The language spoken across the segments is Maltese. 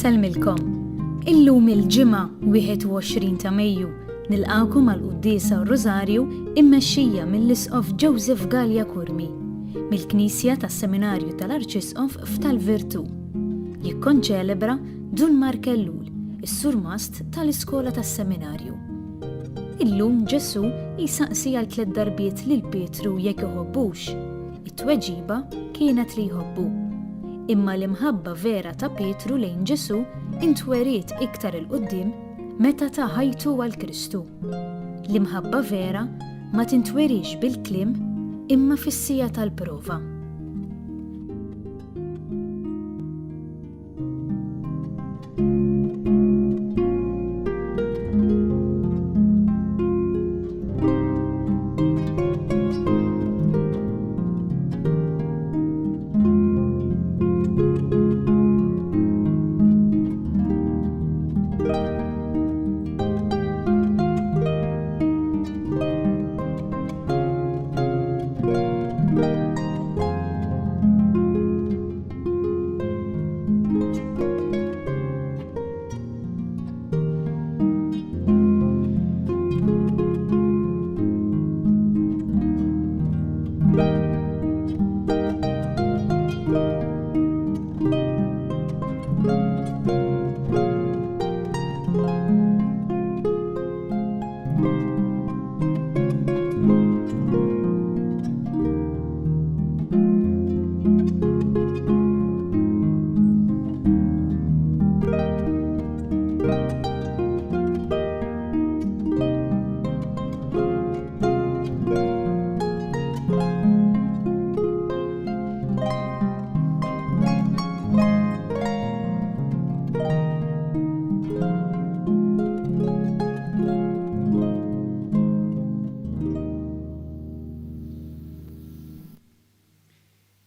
Inselmilkom. Illum il-ġimgħa 21 ta' Mejju nilqakom għall-Quddiesa Rożarju immexxija mill-Isqof Joseph Gallia Kurmi mill-Knisja tas-Seminarju tal-Arċisqof f'Tal-Virtù. Jikkonċelebra Dunmar Kellul, is-Surmast tal-Iskola tas-Seminarju. Illum Ġesu jisaqsi għal 3 darbiet lil Pietru jekk iħobbux. It-tweġiba kienet li jħobbu. Imma l-imħabba vera ta' Pietru lejn Ġesu intweriet iktar il-qudiem meta ta' ħajtu għal Kristu. L-imħabba vera ma tintwerix bil-kliem imma fis-sija tal-prova.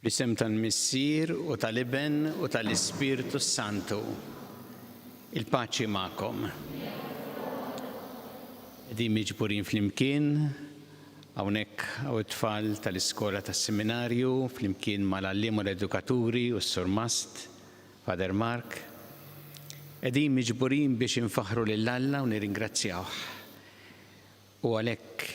Bisem tal-Missier u tal-Iben u tal-Ispiritu Santu. Il-paċi ma'kom. Qegħdin miġburin flimkien hawnhekk hawn it-tfal tal-Iskola tas-Seminarju flimkien mal-għalliem u l-edukaturi u s-Surmast Father Mark. Qegħdin miġburin biex infaħru lil Alla u nirringrazzjawh. U għalhekk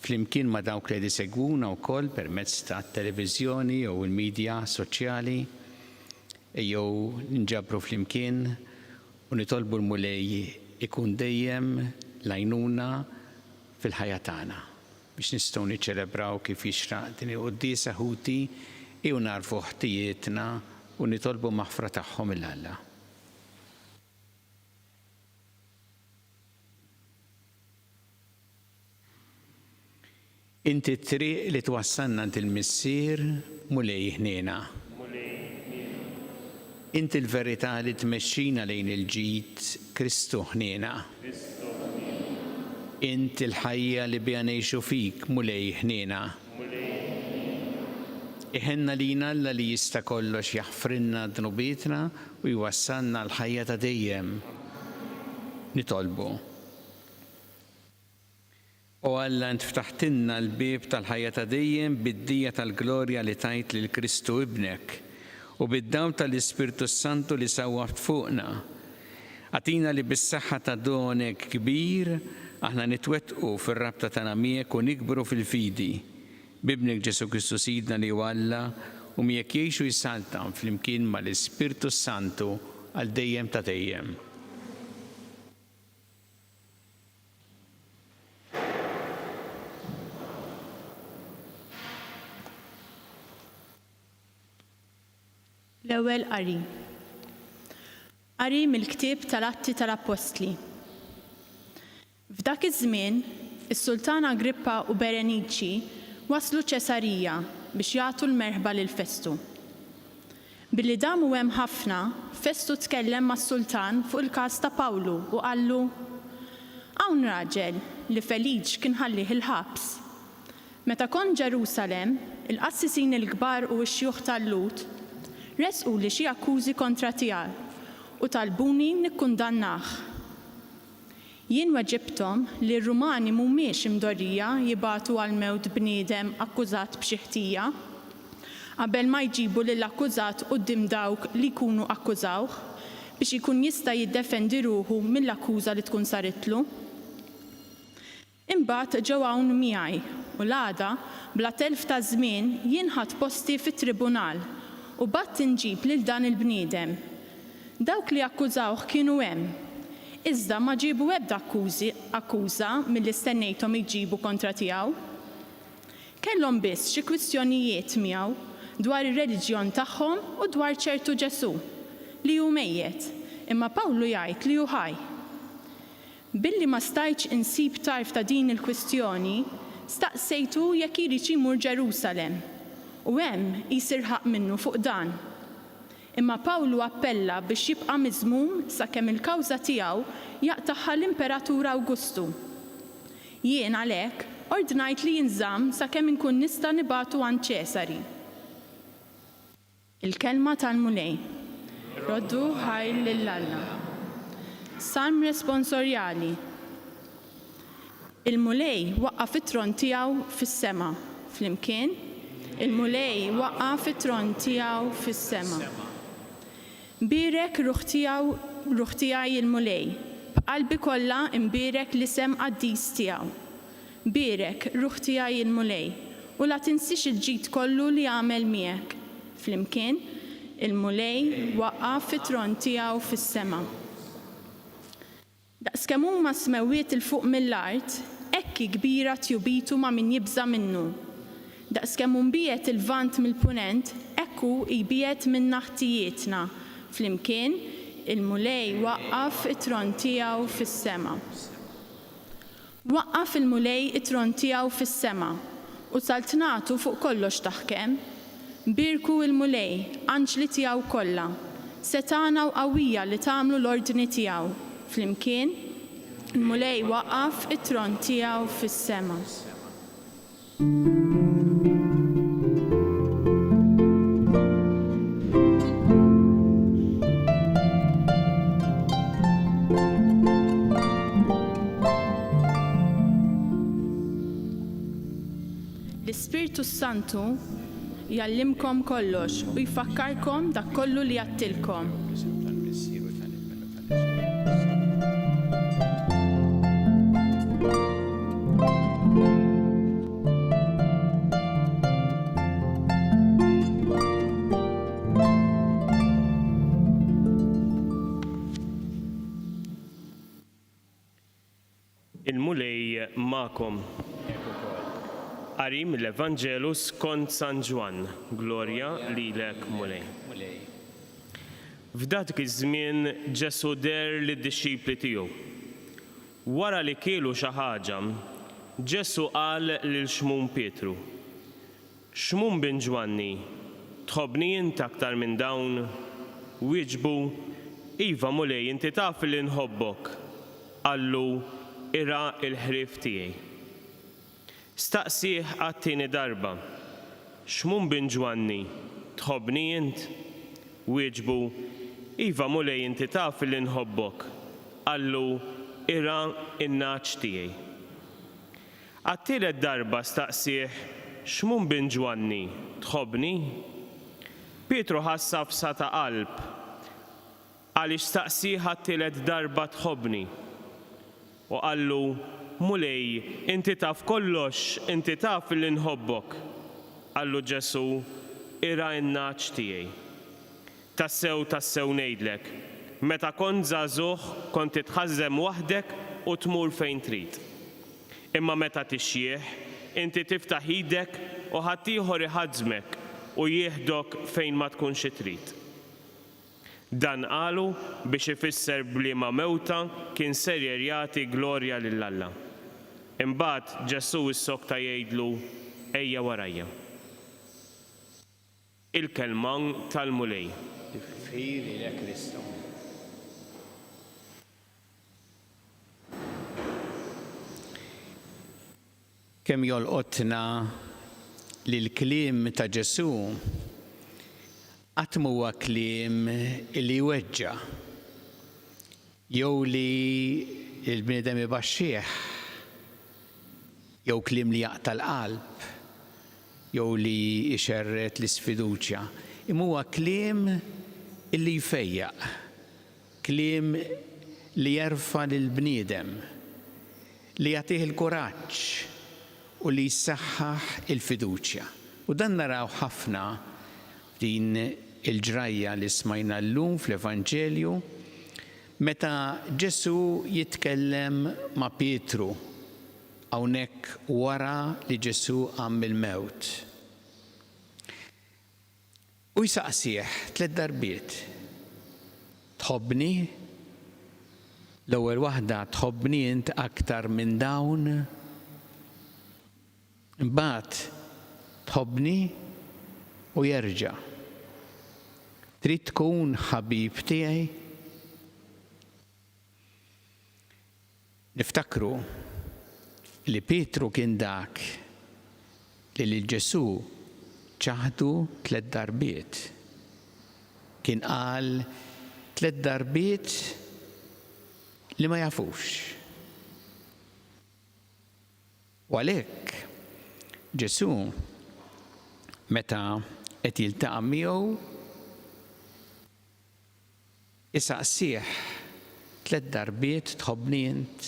flimkien ma' dawk li jsegwuna wkoll permezz tat-televiżjoni jew il-midja soċjali jew ninġabru flimkien u nitolbu l-Mulej ikun dejjem l-għajnuna fil-ħajja tagħna biex nistgħu niċċelebraw kif jixraq din il-Quddiesa ħuti u narfu ħtijietna u nitolbu maħfra tagħhom il-Alla. Inti t-triq li twassalna għand il-Missier Mulej ħniena. Inti l-verità li tmexxina lejn il-ġid Kristu ħniena. Inti l-ħajja li biha ngħixu fik Mulej ħniena. Iħenna lina Alla li jista' kollox jaħfrinna dnubietna u jwassalna l-ħajja ta' dejjem. Nitolbu. U Alla int ftaħtilna l-bieb tal-ħajja ta' dejjem bid-dija tal-glorja li tajt lil Kristu ibnek u bid-dawl tal-Ispiritu Santu li sawwaft fuqna. Għatina li bis-saħħa ta' donek kbir aħna nitwettqu fir-rabta tagħna miegħek u nikbru fil-fidi. Bibnek Ġesu Kristu Sidna li Alla u miegħek jgħixu jsaltam flimkien mal-Ispiritu Santu għal dejjem ta' dejjem. L-ewwel qari. Qari mill-ktieb tal-Atti tal-Apostli. F'dak iż-żmien, is-Sultan Agrippa u Bereniċi waslu Ċesarija biex jagħtu l-merħba lil Festu. Billi damu hemm ħafna, Festu tkellem mas-Sultan fuq il-każ ta' Pawlu u qallu: "Hawn raġel li Feliċ kien ħallih il-ħabs. Meta kont Ġerusalemm, il-qassisin il-kbar u x-xjuħ tal-Lut resqu li xi akkużi kontra tiegħu u talbuni nikkundannah. Jien weġibthom li r-Rumani mhumiex imdorrija jibagħtu għal mewt bniedem akkużat b'xi ħtija, qabel ma jġibu lill-akkużat quddiem dawk li jkunu akkużawh, biex ikun jista' jiddefendi ruħu mill-akkuża li tkun saritlu. Imbagħad ġew hawn miegħi u l-għada bla telf ta' żmien jien ħadd posti fit-tribunal u batt inġib lil dan il-bniedem. Dawk li akkużawh kienu hemm, iżda ma ġiebu ebda akkuża milli stennejthom jġibu kontra tiegħu. Kellhom biss xi kwistjonijiet miegħu dwar ir-reliġjon tagħhom u dwar ċertu Ġesu li hu mejjed, imma Pawlu jgħid li hu ħaj. Billi ma stajtx insib tarf ta' din il-kwistjoni, staqsejtu jekk irid jmur Ġerusalemm u hemm jisirħaq minnu fuq dan. Imma Pawlu appella biex jibqa' miżmum sakemm il-kawża tiegħu jaqtaħħa l-Imperatur Awgustu. Jien għalhekk ordnajt li jinżamm sakemm inkun nista' nibagħtu għand Ċesari. Il-kelma tal-mulej. Roddu ħajl lill-Alla. Salm responsorjali. Il-mulej waqqa fit-tron tiegħu fis-sema. Flimkien, il-mulej waqqa fit-tron tiegħu fis-sema. Birek ruħ tiegħi il-mulej. B'qalbi kollha imbirek l-isem qaddis tiegħu. Birek ruħ tiegħi il-mulej u la tinsix il-ġid kollu li għamel miegħek. Flimkien, il-mulej waqqa fit-tron tiegħu fis-sema. Daqskemm huma smewiet il fuq mill-art, hekk kbira tjubitu ma' min jibża minnu. Daqskemm mbiet il-vant mill-punent, hekk hu jbiet minn naħtijietna. Flimkien, il-mulej waqqaf it-tron tiegħu fis-sema. Waqqaf il-mulej it-tron tiegħu fis-sema u saltnatu fuq kollox taħkem. Birku il-mulej, anġli tiegħu kollha, setana u qawwija li tagħmlu l-ordni tiegħu. Flimkien, il-mulej waqqaf it-tron tiegħu fis-sema. L-Ispiritu Santu jallimkom kollox u jfakkarkom dak kollu li għattilkom. Il-mulej ma'kom. Qari mill-Evanġelu skont San Ġwan, glorja lilek mulej. F'dak iż-żmien Ġesu der lid-dixxipli tiegħu. Wara li kielu xi ħaġa, Ġesu qal lil Xmum Pietru: Xmum bin Ġwanni, tħobbni int aktar minn dawn? Wieġbu: Iva mulej, inti taf li nħobbok. Qallu: Ira il-ħrief tiegħi. Staqsih għat-tieni darba: Xmum bin Ġwanni, tħobbni int? Wieġbu: Iva mulej, inti taf li nħobbok. Qallu: Ira in-naċ tiegħi. Għat-tielet darba staqsih: Xmum bin Ġwanni, tħobbni? Pietru ħassa f'sa ta' qalb għaliex staqsih għat-tielet darba tħobbni. U qallu: Mulej, inti taf kollox, inti taf li nħobbok. Qallu Ġesu: Ira n-naċ tiegħi. Tassew ngħidlek, meta kont żagħżugħ kont titħażżem waħdek u tmur fejn trid. Imma meta tixjieħ, inti tiftaħ idek u ħadd ieħor iħażmek u jieħdok fejn ma tkunx trid. Dan qalu biex ifisser bliema mewta kien ser jagħti glorja lill-Alla. Imbagħad Ġesu issokta jgħidlu: Ejja warajja. Il-kelma tal-mulej. Kemm jolqotna li l-kliem ta' Ġesu qatt huwa kliem li jweġġa' jew li l-bniedem ibaxxih, jew kliem li jaqta' l-qalb, jew li jxerret l-isfiduċja. Imma huwa kliem li jfejjaq, kliem li jerfa lill-bniedem, li jagħtih il-kuraġġ u li jsaħħaħ il-fiduċja. U dan naraw ħafna din il-ġrajja li smajna llum fl-Evanġelju meta Ġesu jitkellem ma' Pietru hawnhekk wara li Ġesu qam mill-mewt. U jsaqsih 3 darbiet. Tħobbni? L-ewwel waħda tħobbni int aktar minn dawn? Imbagħad tħobbni u jerġa'. Trid tkun ħabib tiegħi? Niftakru li Pietru kien dak li lil Ġesu ċaħdu 3 darbiet. Kien qal 3 darbiet li ma jafux. U għalhekk Ġesu meta qed jiltaqa' miegħu isaqsih 3 darbiet tħobbni int?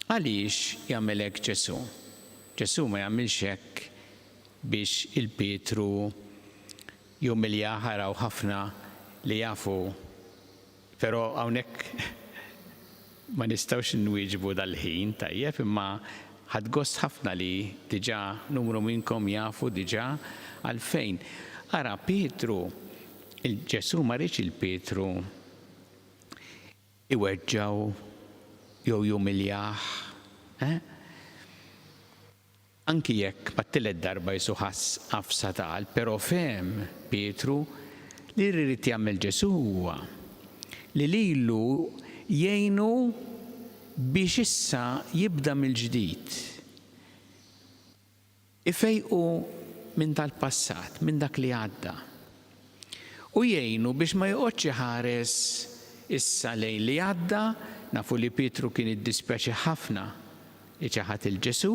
Għaliex jagħmel hekk Ġesu? Ġesu ma jagħmilx hekk biex il-Pietru jumiljah araw ħafna li jafu, però hawnhekk ma nistgħux nwieġbu dal-ħin tajjeb, imma ħadd gost ħafna li diġà numru minnkom jafu diġà għalfejn. Ara Pietru, Ġesu ma rridx il-Pietru iweġġaw jew jumiljah. Anki jekk mat-tielet darba Ġesu ħass qafsa taqal, però fehem Pietru li jrid jagħmel Ġesu huwa li lilu jgħinu biex issa jibda mill-ġdid. Ifejqu minn tal-passat, minn dak li għadda. U jgħinu biex ma joqgħodx iħares issa lejn li għadda, nafu li Pietru kien iddispjaċi ħafna li ċaħat il-Ġesu,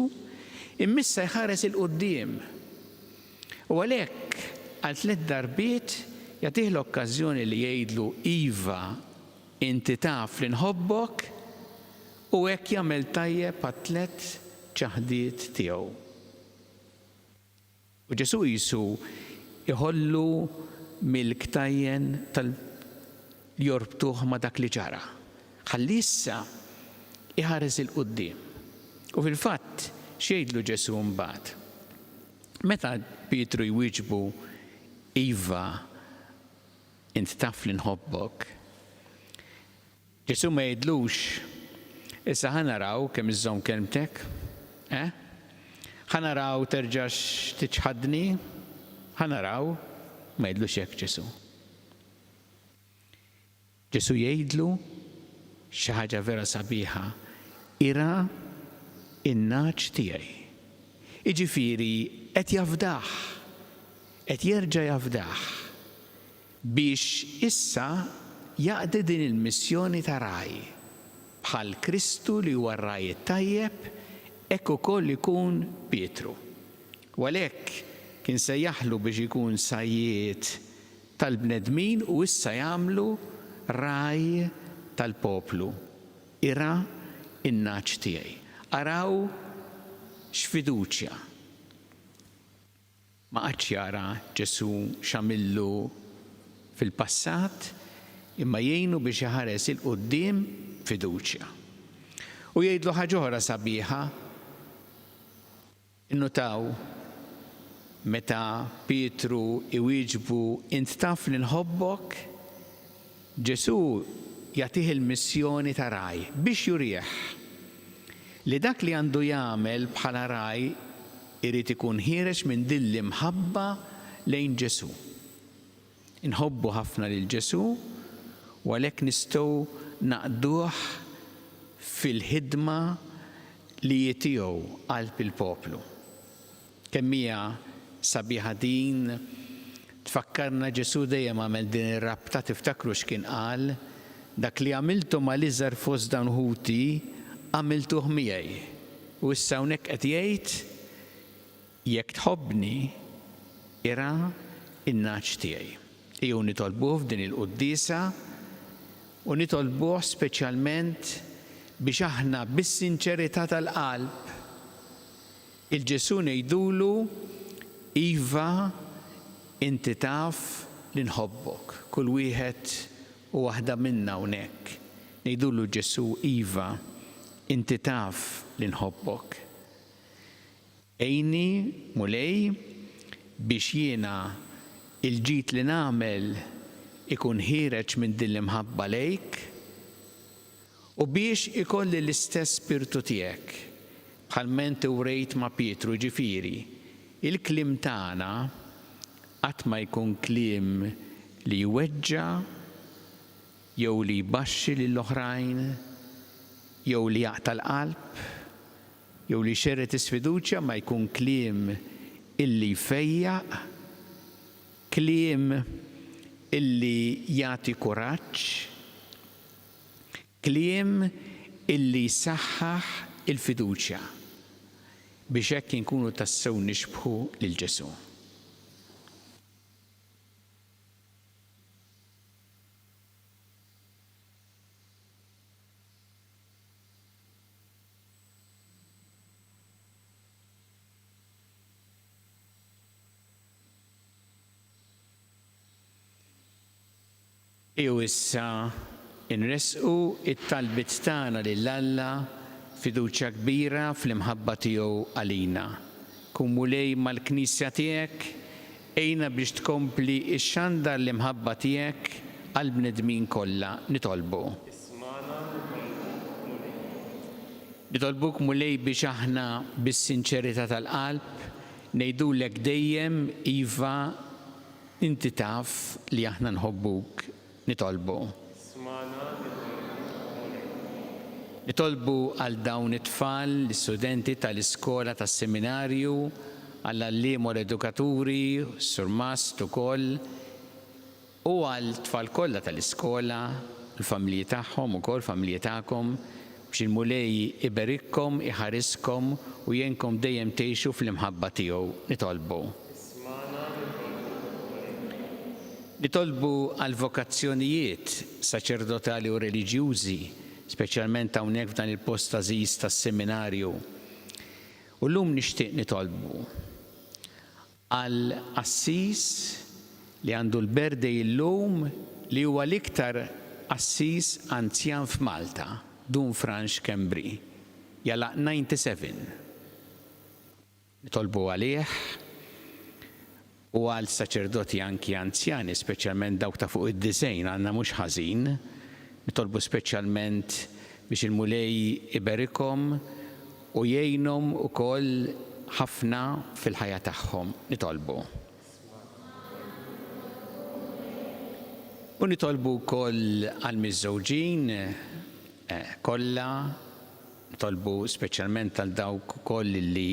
immissa jħares il-qudiem. U għalhekk għal 3 darbiet jagħtih l-okkażjoni li jgħidlu iva inti taf li nħobbok u hekk jagħmel tajjeb għat-3 ċaħdiet tiegħu. U Ġesu qisu iħollu mill-ktajjen tal-jorbtuh ma' dak li ġara. Ħalli issa iħares il-qudiem. U fil-fatt x'jgħidlu Ġesu mbagħad. Meta Pietru jwieġbu iva int taf li nħobbok, Ġesu ma jgħidlux issa ħanaraw kemm iżżomm kelmtek, ħanaraw terġax tiċħadni, ħanaraw, ma jgħidlux hekk Ġesu. Ġesu jgħidlu xi ħaġa vera sabiħa, ira in-naċ tiegħi. Jiġifieri qed jafdah, qed jerġa' jafdah biex issa jaqdi din il-missjoni ta' raj. Bħal Kristu li huwa r-raj tajjeb, hekk ukoll ikun Pietru. U għalhekk kien se jaħlu biex ikun sajjiet tal-bnedmin u issa jagħmlu raj tal-poplu. Ira in-naċ tiegħi. Araw x'fiduċja. Ma qadx jara Ġesu x'għamillu fil-passat, imma jgħinu biex iħares il-qudiem fiduċja. U jgħidlu ħaġa oħra sabiħa, innutaw meta Pietru iwieġbu int taf li nħobbok, Ġesu jagħtih il-missjoni ta' raj biex jurih li dak li għandu jagħmel bħala raj irid ikun ħierex minn din l-imħabba lejn Ġesu. Inħobbu ħafna lil Ġesu u għalhekk nistgħu naqduh fil-ħidma li jitiegħu qalb il-poplu. Kemm hija sabiħa din, tfakkarna Ġesu dejjem għamel din ir-rabta, tiftakru x'kien qal, dak li għamiltu mal-iżgħar fost dawn ħuti għamiltuh miegħi. U issa hawnhekk qed jgħid jekk tħobbni ira in-naċ tiegħi. Ejjew nitolbuh f'din il-quddiesa u nitolbuh speċjalment biex aħna bis-sinċerità tal-qalb il-Ġesu ngħidulu iva inti taf li nħobbok. Kull wieħed u waħda minna hawnhekk ngħidulu Ġesu iva inti taf li nħobbok. Ejni mulej biex jiena il-ġid li nagħmel ikun ħireġ minn din l-imħabba lejk u biex ikolli l-istess spiritu tiegħek bħalment urejt ma' Pietru ġifieri. Il-kliem tagħna qatt ma jkun kliem li jweġġa' jew li jbaxxi lill-oħrajn jew li jaqta' l-qalb jew li jxerret is-fiduċja, ma jkun kliem illi jfejjaq, kliem illi jagħti kuraġġ, kliem illi jsaħħaħ il-fiduċja biex hekk inkunu tassew nixbħu lil Ġesu. Ew issa inresqu it-talbit tagħna lil Alla fiduċja kbira fl-imħabba tiegħu għalina. Kun mulej mal-Knisja tiegħek ejna biex tkompli x-xandar l-imħabba tiegħek għal bnedmin kollha nitolbu. Nitolbuk mulej biex aħna bis-sinċerità tal-qalb ngħidulek dejjem iva inti taf li aħna nħobbuk. Nitolbu għal dawn it-tfal, l-istudenti tal-iskola tas-seminarju, għall-alliem u l-edukaturi, Surmast ukoll, u għal tfal kollha tal-iskola, l-familji tagħhom ukoll, familji tagħkom, biex il-mulej iberikkom, iħariskom u jenkom dejjem tgħixu fl-imħabba tiegħu. Nitolbu għal vokazzjonijiet saċerdotali u reliġjużi, speċjalment hawnhekk f'dan il-post għażiż tas-seminarju. U llum nixtieq nitolbu għal assis li għandu l-birthday illum li huwa l-iktar assis anzjan f'Malta, Dunfranx Kembri, jalaq 97. Nitolbu għalih u għal saċerdoti anki anzjani, speċjalment dawk ta' fuq id-disejn għandna mhux ħażin, nitolbu speċjalment biex il-mulej iberikom u jgħinhom ukoll ħafna fil-ħajja tagħhom. Nitolbu. U nitolbu wkoll għal miż-żewġin kollha, nitolbu speċjalment għal dawk ukoll li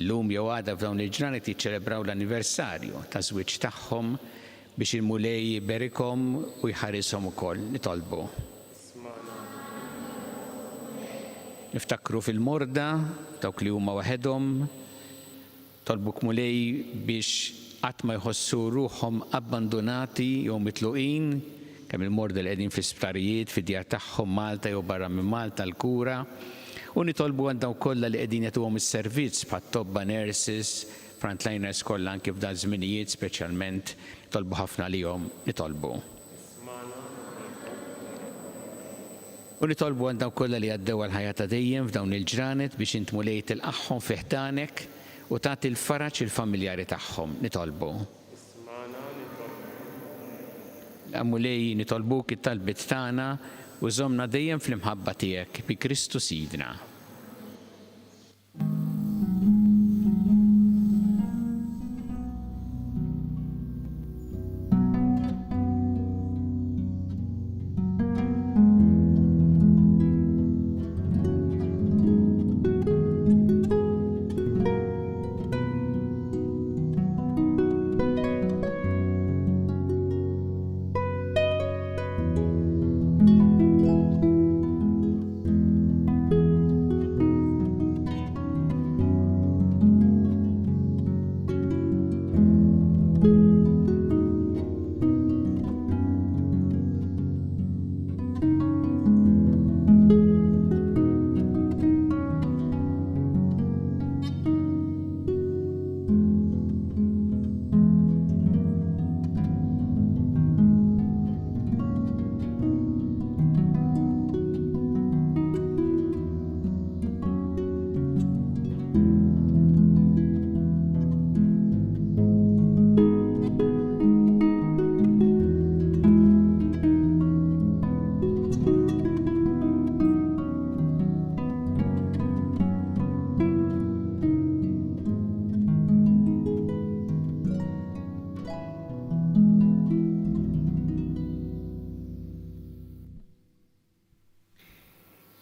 l-lum jew għada f'dawn il-ġranet jiċċelebraw l-anniversarju ta' żwieġ tagħhom biex il-mulej jiberikom u jħarishom ukoll. Nitolbu. Niftakru fil-morda dawk li huma waħedhom, tolbuk mulej biex qatt ma jħossu ruħhom abbandonati jew mitluqin, kemm il-morda li qegħdin fl-isptarijiet fid-djar tagħhom Malta jew barra minn Malta l-kura. U nitolbu għal dawk kollha li qegħdin jagħtuhom is-servizz bħat-tobba nurses, frontliners kollha anke f'dan żminijiet speċjalment nitolbu ħafna lihom. Nitolbu. U nitolbu għal dawk kollha li għaddew għal ħajja ta' dejjem f'dawn il-ġranet biex int mulej tilqaħħom fi ħdanek u tagħti l-faraġ il-familjari tagħhom. Nitolbu. Mulej nitolbuk it-talbit tagħna u żommna dejjem fl-imħabba tiegħek bi Kristu Sidna.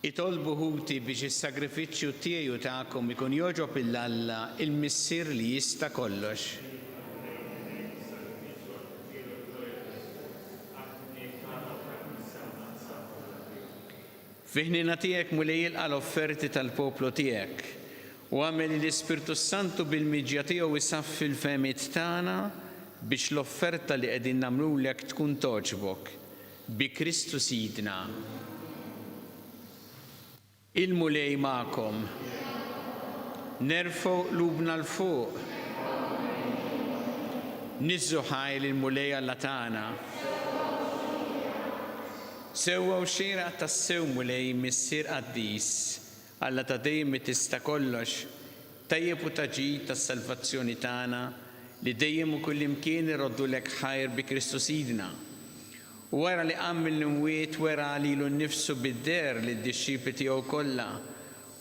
Itolbu ħuti biex is-sagrifiċċju tiegħi u tagħkom ikun jogħġob il-Alla il-Missier li jista' kollox. Fiħnina tiegħek mulej jilqa' l-offerti tal-poplu tiegħek u għamel l-Ispirtu Santu bil-miġja tiegħu isaffi l-fehmiet tagħna biex l-offerta li qegħdin nagħmlulek tkun toġbok bi Kristu Sidna. Il-mulej ma'kom. Nerfgħu qlubna l-fuq. Niżżu ħajl il-mulej Alla tagħna. Sewwa xieraq tas-sew mulej Missier Qaddis, Alla ta' dejjem tista' kollox, tajjeb u taġid tas-salvazzjoni tagħna li dejjem u kullimkien iroddulek ħajr bi Kristu Sidna. U wara li qam mill-imwiet wera lilu nnifsu bid-der lid-dixxipli tiegħu kollha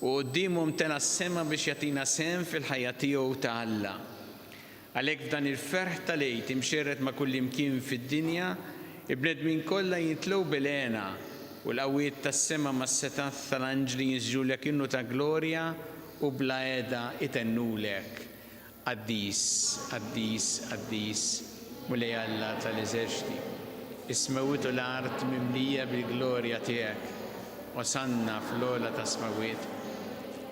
u qudiemhom tela s-sema biex jagħtina sehem fil-ħajja tiegħu ta' Alla. Għalhekk f'dan il-ferħ tal-għid imxerred ma' kullimkien fid-dinja, il-bnedmin kollha jitlew bil-għena u l-qawwiet tas-sema mas-setat tal-anġli jiżġulek innu ta' glorja u bla għeda itennulek. Qaddis, Qaddis, Qaddis, mulej Alla tal-eżerċiti. Ismawit u l-art mimlija bil-glorja tiegħek, wasanna fl-ola ta' smawiet.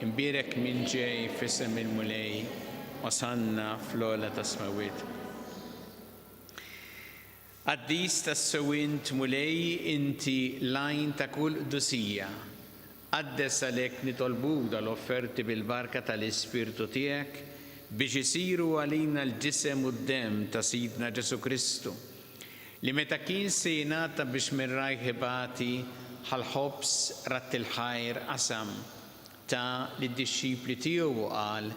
Imbirek min ġej f'isem il-mulej, wasanna fl-ola ta' smawiet. Qaddis tas-sewwint mulej inti lajn ta' kull qdusija. Qaddes għalhekk nitolbu dal-offerti bil-barka tal-Ispirtu tiegħek biex isiru għalina l-ġisem u d-dem ta' Sidna Ġesu Kristu, li meta kien se jingħata biex mir-rajħ ħibati ħal-ħobs rat il-ħajr qasam ta' lid-dixxipli tiegħu qal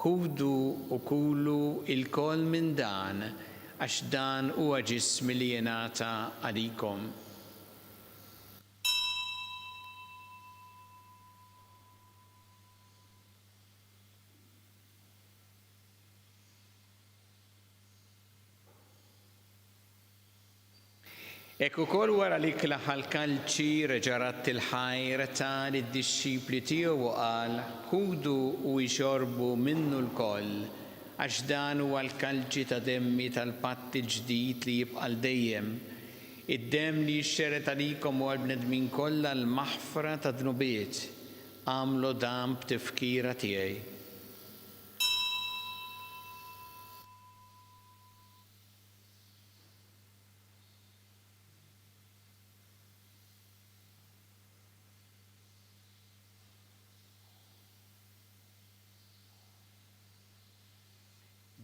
ħudu u kulu il-kol minn dan għax dan huwa ġismi li jingħata għalikom. Ek ukoll wara li klaħal kalċi reġarat il-ħajr ta' lid-dixxipli tiegħu qal ħudu u jxorbu minnu l-koll għax dan huwa l-kalċi ta' demmi tal-patt il-ġdid li jibqa' dejjem. Id-demm li jxxerret għalikom u għall-bnedmin kollha l-maħfra ta' dnubiet. Għamlu dan b'tifkira tiegħi.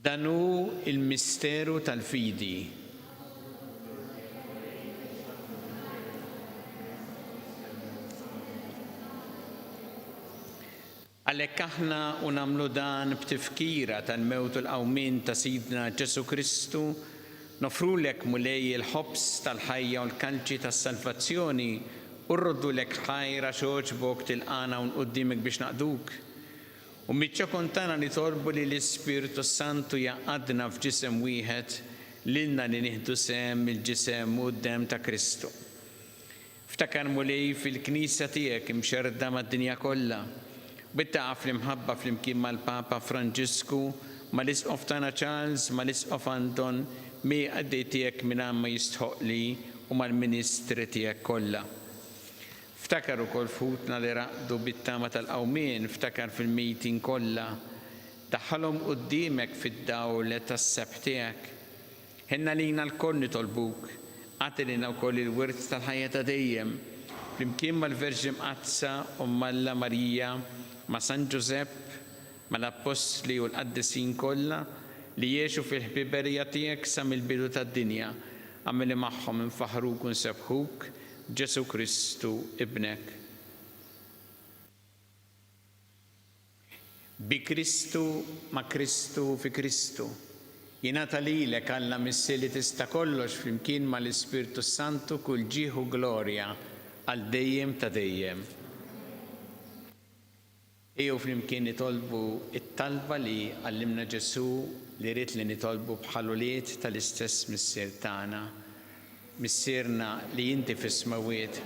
Dan hu il-misteru tal-fidi. Għalhekk aħna u nagħmlu dan b'tifkira tal-mewt u l-qawmien ta' Sidna Ġesu Kristu, nofrulek mulej il-ħobs tal-ħajja u l-kalċi tas-salvazzjoni u rroddulek ħajra xoġbok tilqana u nquddimek biex naqduk. U miċċa kontana li torbu li l-Ispirtu Santu jaqadna f'ġisem wieħed lilna li nieħdu sehem il-ġisem u d-dem ta' Kristu. Ftakar mulej fil-Knisja tiegħek imxerda mad-dinja kollha. Bittaqaf l-imħabba flimkien mal-Papa Franġisku, mal-Isqof tagħna Charles, mal-Isqof Anton, mi għaddej tiegħek minn ma jistħoqli u mal-Ministri tiegħek kollha. Ftakar ukoll futna li raqdu bit-tama tal-qawmien, ftakar fil-meeting kollha, daħħalhom quddiemek fid-dawl tas-seb tiegħek. Ħenna lina l-koll nitolbuk, għatilina wkoll il-wirt tal-ħajja ta' dejjem, flimkien mal-Verġi Mqazza u Alla Marija, ma' San Giuseppe, mal-Apostli u l-Qaddisin kollha li jgħixu fil-ħbiberija tiegħek sa mill-bidu tad-dinja, għamili magħhom infaħruk u nsebħuk Ġesu Kristu ibnek. Bi Kristu, ma' Kristu fi Kristu. Jingħata lilek Alla missi li tista' kollox flimkien mal-Ispirtu Santu kull ġieħu glorja għal dejjem ta' dejjem. Ejjew flimkien nitolbu it-talba li għallimna Ġesu li rrid li nitolbu bħal ulied tal-istess missier tagħna. Missierna li inti fis-smawiet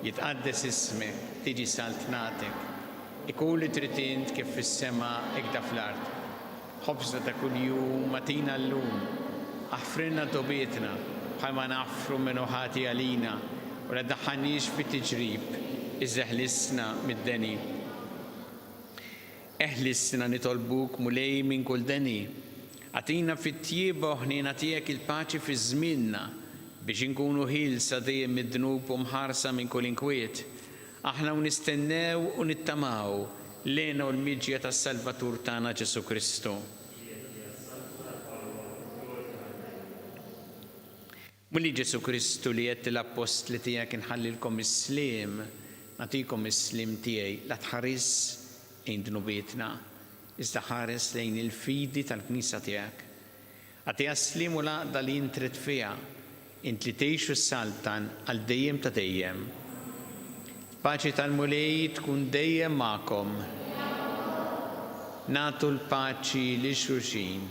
jitqaddes ismek, tiġi saltnatek, ikun li trid int kif fis-sema hekk fl-ard. Ħobżna ta' kuljum matina llum, aħfrilna tobietna bħalma naħfru minnu ħati għalina u la ddaħħalniex fit-tiġrib, iżda ħlisna mid-deni. Eħlisna nitolbuk mulej minn kull deni. Għatina fit-tjieba ħnina tiegħek il-paċi fi żmienna biex inkunu ħilsa dejjem mid-dnub u mħarsa minn kull inkwiet. Aħna nistennew u nittamaw lejna u l-miġja tas-Salvatur tagħna Ġesu Kristu. Mulli Ġesu Kristu li qed l-apostli tiegħek inħallilkom is-sliem, nagħtikom is-sliem tiegħi la tħares lejn dnubietna, iżda ħares lejn il-fidi tal-Knisja tiegħek. Għatiha s-sliem u l-għaqda li intrid fiha, int li tgħixu s-saltan għal dejjem ta' dejjem. Paċi tal-mulej tkun dejjem magħkom. Nagħtu l-paċi li xulxin.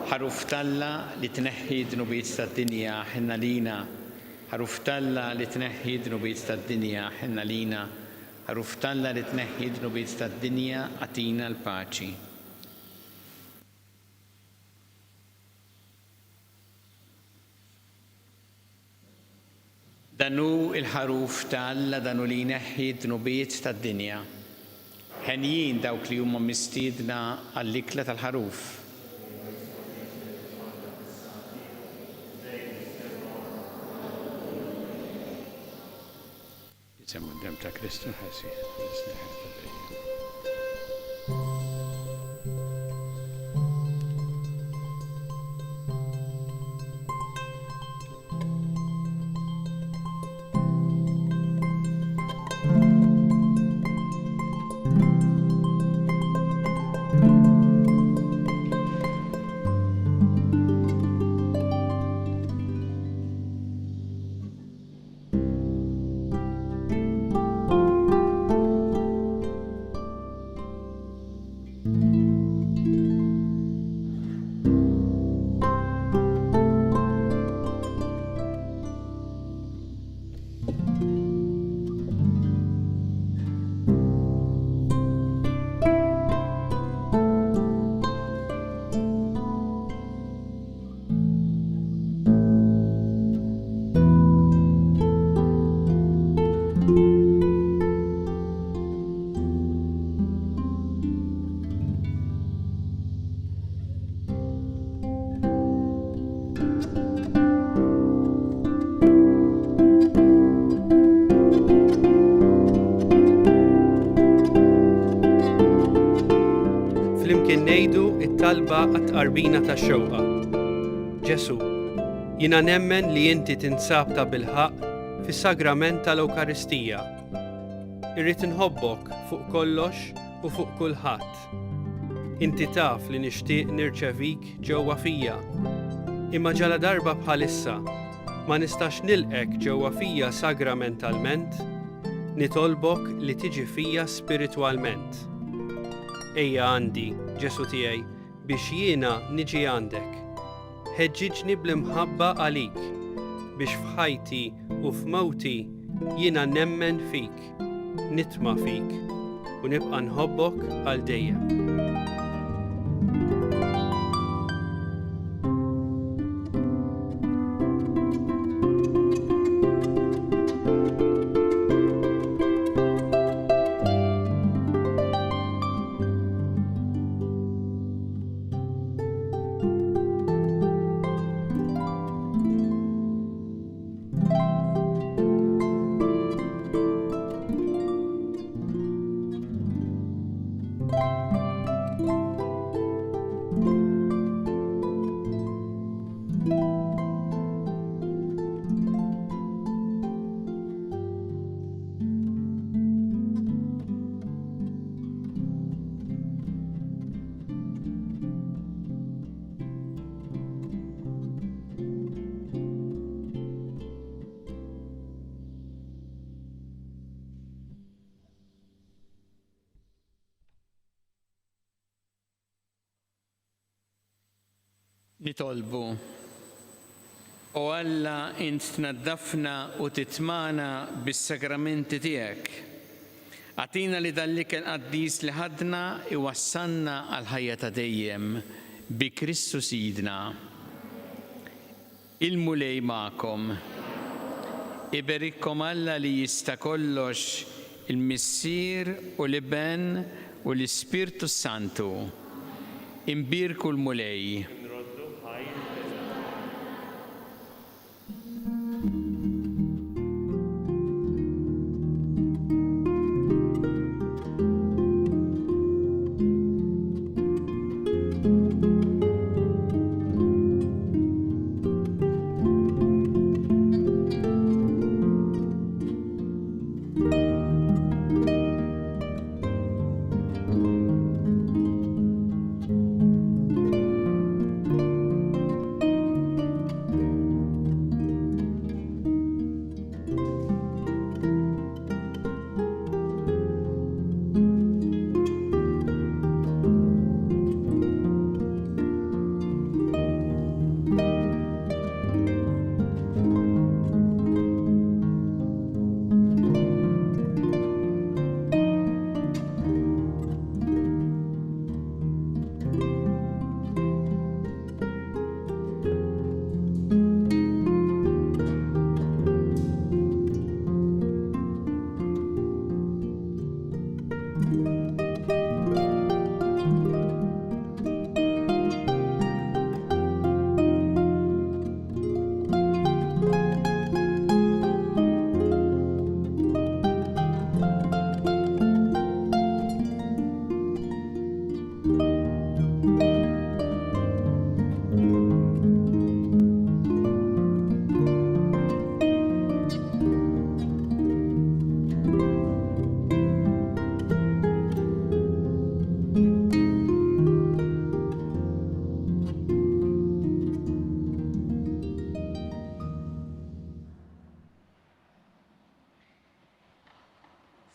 Ħaruf talla li tneħħi dnubiet tad-dinja ħinna lina. Ħaruf talla li tneħħi dnubiet tad-dinja ħinna lina. Ħaruf talla li tneħħi dnubiet tad-dinja għatina l-paċi. Danu il-ħaruf ta' Alla danu li jneħħi d-dnubiet tad-dinja. Ħenjin dawk li huma mistiedna għall-ikla tal-ħaruf. Jisemmu d-dem ta' Kristu ħassi. Flimkien ngħidu it-talba għat-tqarbina tax-xewqa. Ġesu, jiena nemmen li inti tinsab ta' bilħaq fis-sagrament tal-Ewkaristija. Irrid inħobbok fuq kollox u fuq kulħadd. Inti taf li nixtieq nirċevik ġewwa fija. Imma ġala darba bħalissa ma nistax nilqek ġewwa fija sagramentalment, nitolbok li tiġi fija spiritwalment. Ejja għandi, Ġesu tiegħi, biex jiena niġi għandek. Ħeġġiġni bl-imħabba għalik, biex f'ħajti u f'mewti jiena nemmen fik, nitma' fik u nibqa' nħobbok għal dejjem. nitolbu. U Alla int tnaddafna u titmana bis-sagramenti tiegħek. Għatina li dal-ikel qaddis li ħadna iwassalna għal ħajja ta' dejjem bi Kristu Sidna. Il-mulej magħkom. Iberikkom Alla li jista' kollox, il-Missier u l-Iben u l-Ispirtu Santu. Imbirku l-mulej.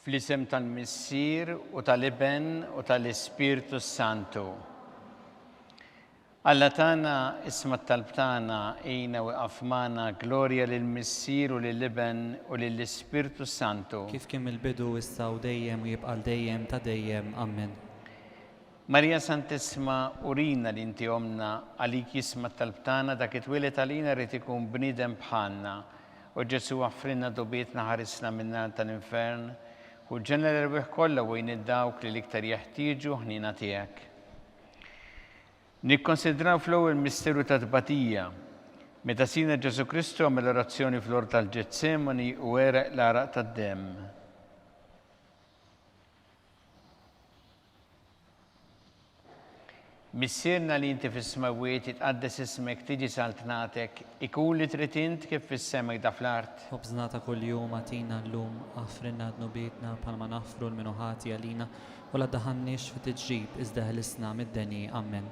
Fl-isem tal-Missier u tal-Iben u tal-Ispirtu Santu. Alla tagħna isma' talb tagħna ejna waqaf magħna glorja lill-Missier u lill-Iben u lill-Ispirtu Santu. Kif kien il-bidu issa u dejjem u jibqa' dejjem ta' dejjem. Amen. Marija Santissima, urina li inti omna għalik jisma' talb tagħna dak it-twieled għalina rid ikun bniedem bħalna. U Ġesu għaffrinna dobietna ħarisna minna tal-infern u ġenera l-rwieħ kollha wejn id-dawk li l-iktar jeħtieġu ħnina tiegħek. Nikkonsidraw fl-ewwel misteru ta' tbatija meta sina Ġesu Kristu għamel orazzjoni fl-ort tal-Ġetsemani u għereq l-araq tad-demm. Missierna li inti fis-smawiet jitqaddes ismek tiġi saltnatek, ikun li trid int kif fis-sema jda fl-art. Ħobżna ta' kuljum għatina llum, għafrinna dnubietna bħalma nafru l-minuħati għalina u la daħannix fit-tiġġib iżda ħlisna mid-deni. Amen.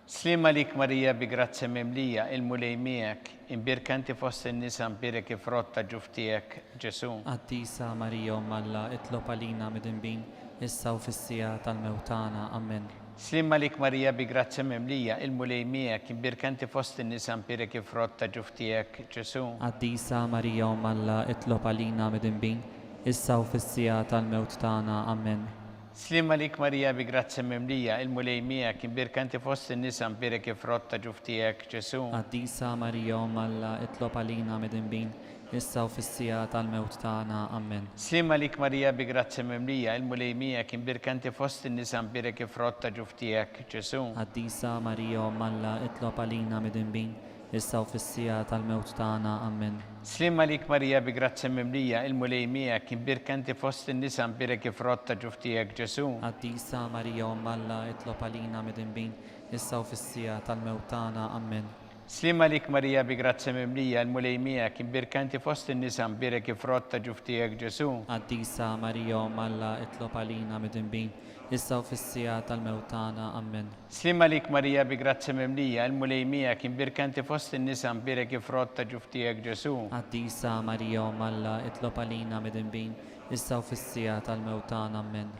Slima lik Marija bi grazzi mimlija il-mulej miegħek, imbirkanti fost in-nisa imbirek ifrotta ġuftijek Ġesu. Qaddisa Marija Alla, itlob għalina mid-inbin, issa u fis-sija tal-mewtana. Amen. Slimma lik Marija bi grazzi mimlija il-mulej miegħek, imbirkanti fost in-nisa imbirek ifrotta ġuftijek Ġesu. Qaddisa Marija Alla, itlob għalina mid-inbin, issa u fis-sija tal-mewt tagħna. Amen. Slimma lik Marija bi grazzi mimlija il-mulej miegħek, imbirkanti fost in-nisa imbirek ifrotta ġuftijek Ġesu. Qaddisa Marija Alla, itlob għalina mid-inbin, issa u fis-sija tal-mewt tagħna. Amen. Slimma lik Marija bi grazzi mimlija il-mulej miegħek, imbirkanti fost in-nisa imbirek ifrotta ġuftijek Ġesu. Qaddisa Marija Alla, itlob għalina mid-inbin, issa u fis-sija tal-mewt tagħna. Amen. Slimma lik Marija bi grazzi mimlija il-mulej miegħek, imbirkanti fost in-nisa imbirek ifrotta ġuftijek Ġesu. Qaddisa Marija Alla, itlob għalina mid-inbin, issa u fis-sija tal-mewt tagħna. Amen. Slimma lik Marija bi grazzi mimlija il-mulej miegħek, imbirkanti fost in-nisa imbirek ifrotta ġuftijek Ġesu. Qaddisa Marija Alla, itlob għalina mid-inbin, issa u fis-sija tal-mewt tagħna. Amen. Slimma lik Marija bi grazzi mimlija il-mulej miegħek, imbirkanti fost in-nisa imbirek ifrotta ġuftijek Ġesu. Qaddisa Marija Alla, itlob għalina mid-inbin, issa u fis-sija tal-mewt tagħna. Amen.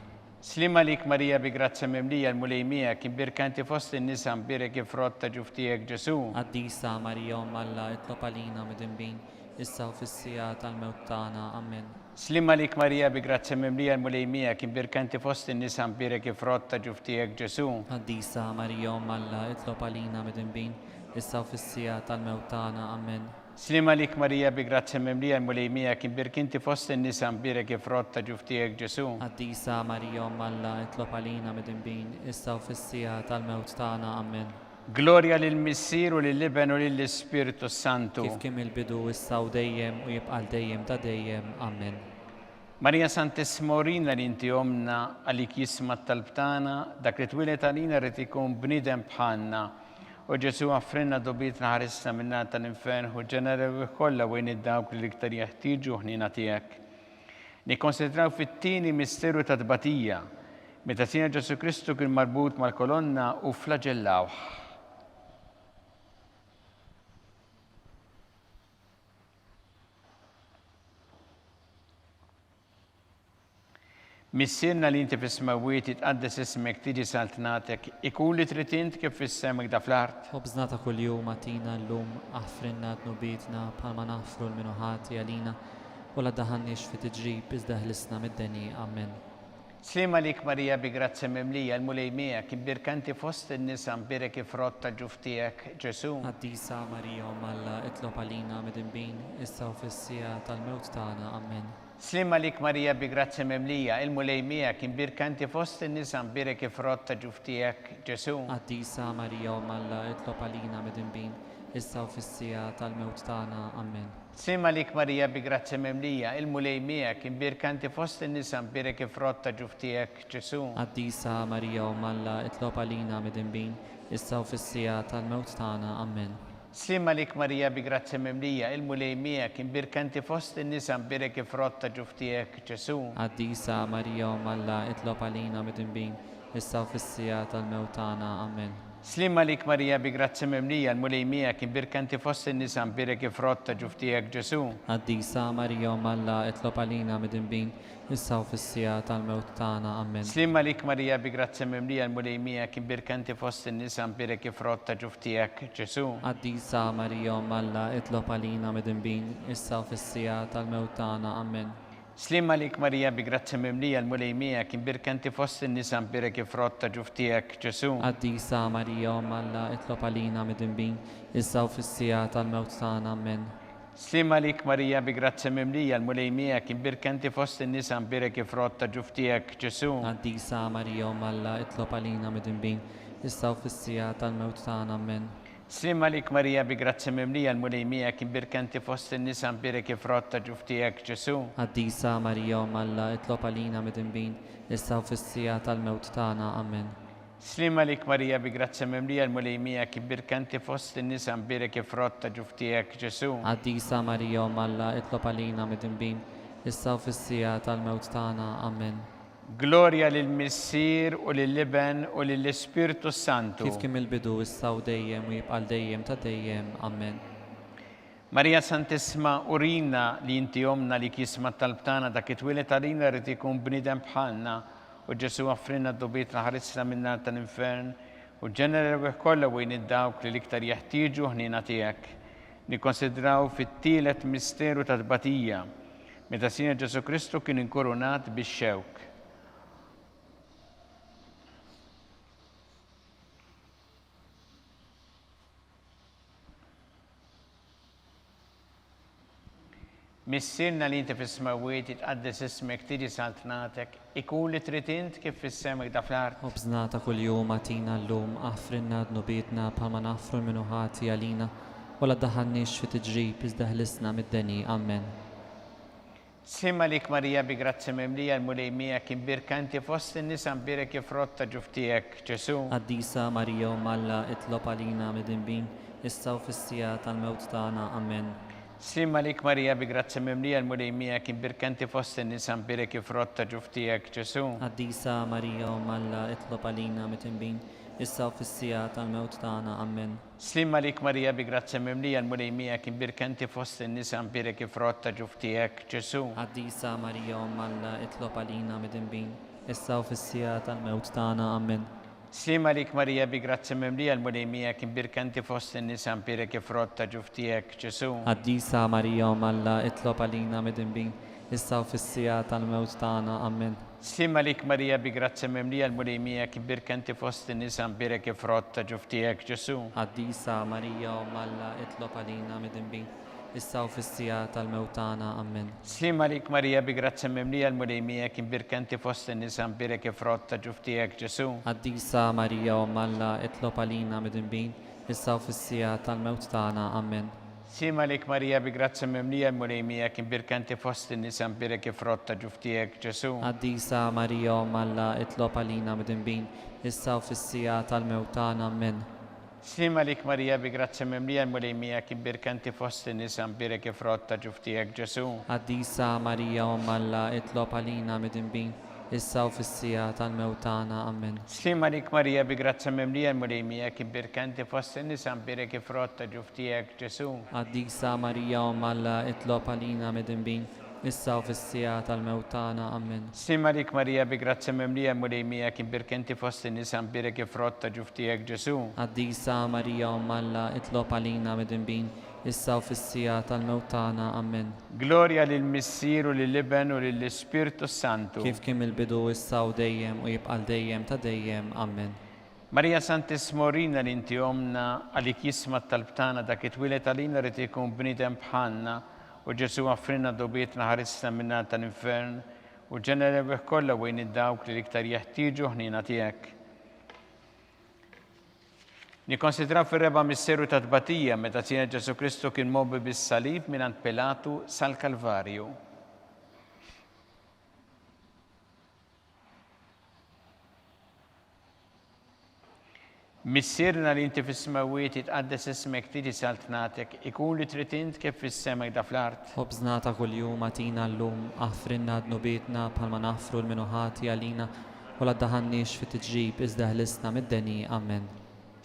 Slima lik Marija bi grazza mimlija l-mulejmija kien birkanti fost in-nisa mbirek ifrott ta' ġuftijek Ġesu. Qaddisa Marija Umm Alla, itlob għalina midinbin, issa u fis-sija tal-mewt tagħna. Amen. Slima lik Marija bi grazza mimlija l-mulejmija kien birkanti fost in-nisa mbirek ifrott ta' ġuftijek Ġesu. Qaddisa Marija Umm Alla, itlob għalina midinbin, issa u fis-sija tal-mewt tagħna. Amen. Slima lik Marija bi grazza mimlija l-mulejmija kien birkanti fost in-nisa mbirek ifrott ta' ġuftijek Ġesu. Qaddisa Marija Umm Alla, itlob għalina midinbin, issa u fis-sija tal-mewt tagħna. Amen. Gloria lill-Missier u lill-Iben u lill-Ispiritu Santu. Kif kien il-bidu issa u dejjem u jibqa' dejjem ta' dejjem. Amen. Marija Santissima urina li inti omna għalik jisma talbtana dak li twilet għalina rrid ikun bniedem bħalna. U Ġesu għaffrinna dobitna ħarisna minna tal-infern u ġenerew kollha wejn id-dawk li l-iktar jeħtieġu ħnina tiegħek. Nikkonsidraw fit-tieni misteru ta' tbatija meta Sina Ġesu Kristu kien marbut mal-kolonna u flagellawh. Missirna li inti fis-smawiet tqaddes ismek tiġi saltnatek, ikun li trid int kif fis-semek da fl-art. Obżnata kuljum atina llum aħfrinna dnubitna bħalma naħfru l-minuħati għalina u la daħannix fi tiġrib iżda ħlisna mid-deni. Amen. Slima lik Marija bi grazza mimlija l-mulejmija kien birkanti fost in-nisa mbirek ifrott ta' ġuftijek Ġesu. Qaddisa Marija Umm Alla, itlob għalina midinbin, issa u fis-sija tal-mewt tagħna. Amen. Slima lik Marija bi grazza mimlija il-mulejmija kien birkanti fost in-nisa mbirek ifrott ta' ġuftijek Ġesu. Qaddisa Marija Umm Alla, itlob għalina midinbin, issa u fis-sija tal-mewt tagħna. Amen. Slima lik Marija bi grazza mimlija il-mulejmija kien birkanti fost in-nisa mbirek ifrott ta' ġuftijek Ġesu. Qaddisa Marija Umm Alla, itlob għalina midinbin, issa u fis-sija tal-mewt tagħna. Amen. Slima lik Marija bi grazza mimlija il-mulejmija kien birkanti fost in-nisa mbirek ifrott ta' ġuftijek Ġesu. Qaddisa Marija Umm Alla, itlob għalina midinbin, issa u fis-sija tal-mewt tagħna. Amen. Slima lik Marija bi grazza mimlija il-mulejmija kien birkanti fost in-nisa mbirek ifrott ta' ġuftijek Ġesu. Qaddisa Marija Umm Alla, itlob għalina midinbin, issa u fis-sija tal-mewt tagħna. Amen. Slima lik Marija bi grazza mimlija il-mulejmija kien birkanti fost in-nisa mbirek ifrott ta' ġuftijek Ġesu. Qaddisa Marija Umm Alla, itlob għalina midinbin, issa u fis-sija tal-mewt tagħna. Amen. Slima lik Marija bi grazza mimlija l-mulejmija kien birkanti fost in-nisa mbirek ifrott ta' ġuftijek Ġesu. Qaddisa Marija Umm Alla, itlob għalina midinbin, issa u fis-sija tal-mewt tagħna. Amen. Slima lik Marija bi grazza mimlija l-mulejmija kien birkanti fost in-nisa mbirek ifrott ta' ġuftijek Ġesu. Qaddisa Marija Umm Alla, itlob għalina midinbin, issa u fis-sija tal-mewt tagħna. Amen. Slima lik Marija bi grazza mimlija l-mulejmija kien birkanti fost in-nisa mbirek ifrott ta' ġuftijek Ġesu. Qaddisa Marija Umm Alla, itlob għalina midinbin, issa u fis-sija tal-mewt tagħna. Amen. Slima lik Marija bi grazza mimlija l-mulejmija kien birkanti fost in-nisa mbirek ifrott ta' ġuftijek Ġesu. Qaddisa Marija Umm Alla, itlob għalina midinbin, issa u fis-sija tal-mewt tagħna. Amen. Gloria lill-Missier u lill-Iben u lill-Ispiritu Santu. Kif kien il-bidu issa u dejjem u jibqa' dejjem ta' dejjem. Amen. Marija Santissima urina li inti omna li kisma talbtana dak it-twilet għalina rrid ikun bniedem bħalna u Ġesu għaffrinna d-dobitna ħarisna minna tal-infern u ġenerew kollha wejn id-dawk li l-iktar jeħtieġu ħnina tiegħek. Nikkonsidraw fit-tielet misteru ta' tbatija meta Sina Ġesu Kristu kien inkorunat bix-xewk. Missirna li inti fis-smawiet tqaddes ismek tiġi saltnatek, ikun li trid int kif fis-semek da fl-art. Obżnata kuljum atina llum aħfrinna dnubitna bħalma naħfru l-minuħati għalina u la daħannix fi tiġrib iżda ħlisna mid-deni. Amen. Slima lik Marija bi grazza mimlija l-mulejmija kien birkanti fost in-nisa mbirek ifrott ta' ġuftijek Ġesu. Qaddisa Marija Umm Alla, itlob għalina midinbin, issa u fis-sija tal-mewt tagħna. Amen. Slima lik Marija bi grazza mimlija l-mulejmija kien birkanti fost in-nisa mbirek ifrott ta' ġuftijek Ġesu. Qaddisa Marija Umm Alla, itlob għalina midinbin, issa u fis-sija tal-mewt tagħna. Amen. Slima lik Marija bi grazza mimlija l-mulejmija kien birkanti fost in-nisa mbirek ifrott ta' ġuftijek Ġesu. Qaddisa Marija Umm Alla, itlob għalina midinbin, issa u fis-sija tal-mewt tagħna. Amen. Slima lik Marija bi grazzi mimlija l-mulejmija kim birkanti fost in-nisa mpirek frott ta' ġuftijek Ġesu. Qaddisa Marija Umm Alla, itlob għalina midinbin, issa u fis-sija tal-mewt tagħna. Amen. Slima lik Marija bi grazzi mimlija l-mulejmija kim birkanti fost in-nisa mpirek frott ta' ġuftijek Ġesu. Qaddisa Marija Umm Alla, itlob għalina midinbin, issa u fis-sija tal-mewt tagħna. Amen. Slima lik Marija bi grazzi mimlija l-mulejmija kim birkanti fost in-nisa mpirek frott ta' ġuftijek Ġesu. Qaddisa Marija Umm Alla, itlob għalina midinbin, issa u fis-sija tal-mewt tagħna. Amen. Slima lik Marija bi grazzi mimlija l-mulejmija kim birkanti fost in-nisa mpirek frott ta' ġuftijek Ġesu. Qaddisa Marija Umm Alla, itlob għalina midinbin, issa u fis-sija tal-mewt tagħna. Amen. Slima lik Marija bi grazzi mimlija l-mulejmija kim birkanti fost in-nisa mpirek frott ta' ġuftijek Ġesu. Qaddisa Marija Umm Alla, itlob għalina midinbin, issa u fis-sija tal-mewt tagħna. Amen. Slima lik Marija bi grazzi mimlija l-mulejmija kim birkanti fost in-nisa mpirek frott ta' ġuftijek Ġesu. Qaddisa Marija Umm Alla, itlob għalina midinbin, issa u fis-sija tal-mewt tagħna. Amen. Slima lik Marija bi grazzi mimlija l-mulejmija kim birkanti fost in-nisa mpirek frott ta' ġuftijek Ġesu. Qaddisa Marija Umm Alla, itlob għalina midinbin, issa u fis-sija tal-mewt tagħna. Amen. Gloria lill-Missir u lill-Iben u lill-Ispirtu Santu. Kif kien il-bidu issa u dejjem u jibqal dejjem ta' dejjem. Amen. Marija Santissima Urina li inti omna għalik jisma talbtana dak it-twilet għalina rrit ikun bnidem bħalna u Ġesu għaffrinna dobietna ħarisna minna tal-infern u ġenere bih kollha wejn id-dawk li iktar jeħtieġu ħnina tiegħek. Nikkonsidraw fir-reba misseru ta' tbatija meta Sina Ġesu Kristu kien mobbi bis-salib mingħand Pilatu sal-Kalvarju. Missierna li inti fis-smawiet jitqaddes ismek tiġi saltnatek, ikun li trid int kif fis-sema jda fl-art. Ħobżna ta' kuljum atina llum, aħfrinna dnubietna bħalma naħfru l-minuħati għalina u la ddaħanniex fit-tġib iżda ħlisna mid-deni. Amen.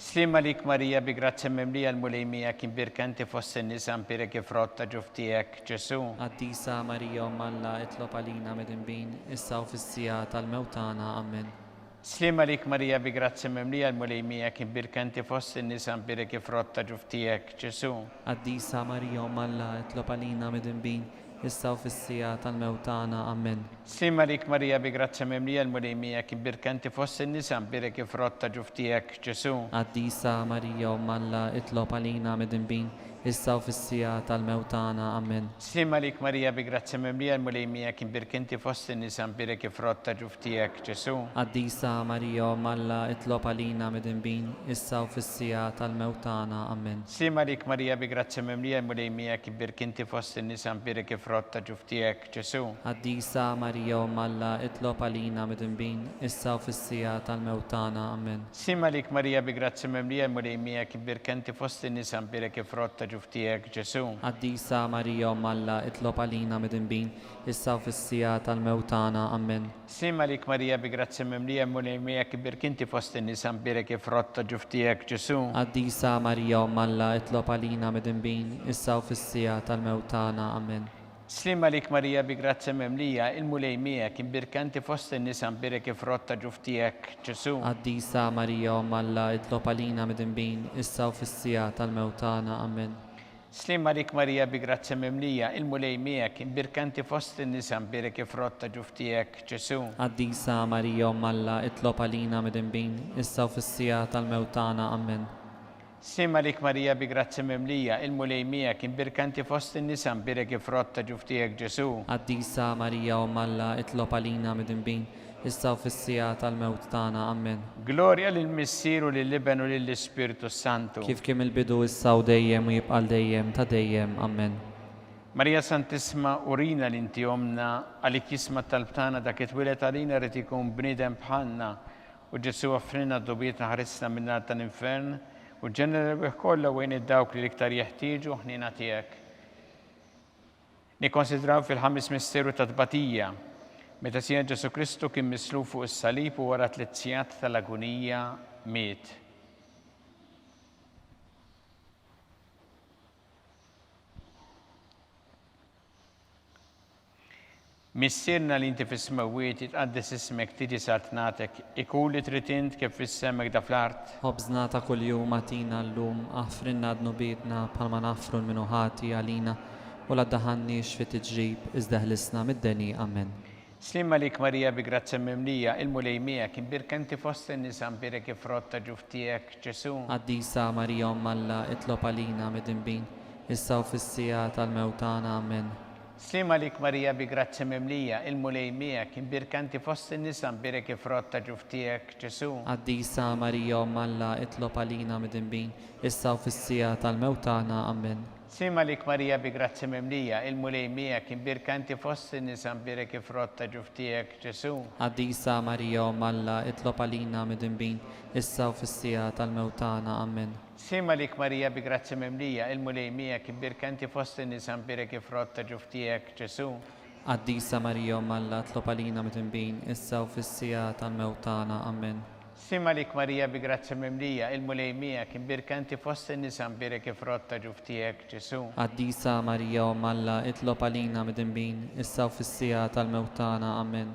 Slima lik Marija bi grazzi mimlija l-mulejmija kim birkanti fost in-nisa mpirek frott ta' ġuftijek Ġesu. Qaddisa Marija Umm Alla, itlob għalina midinbin, issa u fis-sija tal-mewt tagħna. Amen. Slima lik Marija bi grazzi mimlija l-mulejmija kim birkanti fost in-nisa mpirek frott ta' ġuftijek Ġesu. Qaddisa Marija Umm Alla, itlob għalina midinbin, issa u fis-sija tal-mewt tagħna. Amen. Slima lik Marija bi grazzi mimlija l-mulejmija kim birkanti fost in-nisa mpirek frott ta' ġuftijek Ġesu. Qaddisa Marija Umm Alla, itlob għalina midinbin, issa u fis-sija tal-mewt tagħna. Amen. Slima lik Marija bi grazzi mimlija l-mulejmija kim birkanti fost in-nisa mpirek frott ta' ġuftijek Ġesu. Qaddisa Marija Umm Alla, itlob għalina midinbin, issa u fis-sija tal-mewt tagħna. Amen. Slima lik Marija bi grazzi mimlija l-mulejmija kim birkanti fost in-nisa mpirek frott ta' ġuftijek Ġesu. Qaddisa Marija Umm Alla, itlob għalina midinbin, issa u fis-sija tal-mewt tagħna. Amen. Slima lik Marija bi grazzi mimlija l-mulejmija kim birkanti fost in-nisa mpirek frott ta' ġuftijek Ġesu. Qaddisa Marija Umm Alla, itlob għalina midinbin, issa u fis-sija tal-mewt tagħna. Amen. Slima lik Marija bi grazzi mimlija l-mulejmija kim birkanti fost in-nisa mpirek frott ta' ġuftijek Ġesu. Qaddisa Marija Umm Alla, itlob għalina midinbin, issa u fis-sija tal-mewt tagħna. Amen. Slima lik Marija bi grazzi mimlija il-mulejmija kim birkanti fost in-nisa mpirek frott ta' ġuftijek Ġesu. Qaddisa Marija Umm Alla, itlob għalina midinbin, issa u fis-sija tal-mewt tagħna. Amen. Slima lik Marija bi grazzi mimlija il-mulejmija kim birkanti fost in-nisa mpirek frott ta' ġuftijek Ġesu. Qaddisa Marija Umm Alla, itlob għalina midinbin, issa u fis-sija tal-mewt tagħna. Amen. Slima lik Marija bi grazzi mimlija il-mulejmija kim birkanti fost in-nisa mpirek frott ta' ġuftijek Ġesu. Qaddisa Marija Umm Alla, itlob għalina midinbin, issa u fis-sija tal-mewt tagħna. Amen. Gloria lill-Missir u lill-Iben u lill-Ispirtu Santu. Kif kien il-bidu issa u dejjem u jibqal dejjem ta' dejjem. Amen. Marija Santissima Urina li inti omna għalik jisma talbtana dak it-twilet għalina rrit ikun bnidem bħalna u Ġesu għaffrinna dobietna ħarisna minna tal-infern u ġenere bih kollha wejn id-dawk li iktar jeħtieġu ħnina tiegħek. Nikkonsidraw fil-ħames misteru ta' tbatija meta Sina Ġesu Kristu kien misluf fuq is-salib u wara 3 sigħat tal-agonija miet. Missirna li inti fis-smawiet jitqaddis ismek tiġi saltnatek, ikun li trid int kif fis-semek da fl-art. خبزنا ta' kuljum atina llum aħfrinna dnubietna bħalma naħfru l-minuħati għalina u la ddaħħalniex fi tiġrib iżda ħlisna mid-deni. Amen. Slim għalik Marija bi grazza mimlija, il-mulejmija kien birkanti fost in-nisa mbirek ifrotta ġuftijek Ġesu. Qaddisa Marija Alla itlob għalina mid-inbin issa u fis-sija tal-mewtana. Amen. Slim għalik Marija bi grazza mimlija, il-mulejmija kien birkanti fost in-nisa mbirek ifrotta ġuftijek Ġesu. Qaddisa Marija Alla itlob għalina mid-inbin issa u fis-sija tal-mewtana. Amen. Slim għalik Marija bi grazza mimlija, il-mulejmija kien birkanti fost in-nisa mbirek ifrotta ġuftijek Ġesu. Qaddisa Marija Alla itlob għalina mid-inbin issa u fis-sija tal-mewtana. Amen. Slim għalik Marija bi grazza mimlija, il-mulejmija kien birkanti fost in-nisa mbirek ifrotta ġuftijek Ġesu. Qaddisa Marija Alla itlob għalina mid-inbin issa u fis-sija tal-mewtana. Amen. Slim għalik Marija bi grazza mimlija, il-mulejmija kien birkanti fost in-nisa mbirek ifrotta ġuftijek Ġesu. Qaddisa Marija Alla itlob għalina mid-inbin issa u fis-sija tal-mewtana. Amen.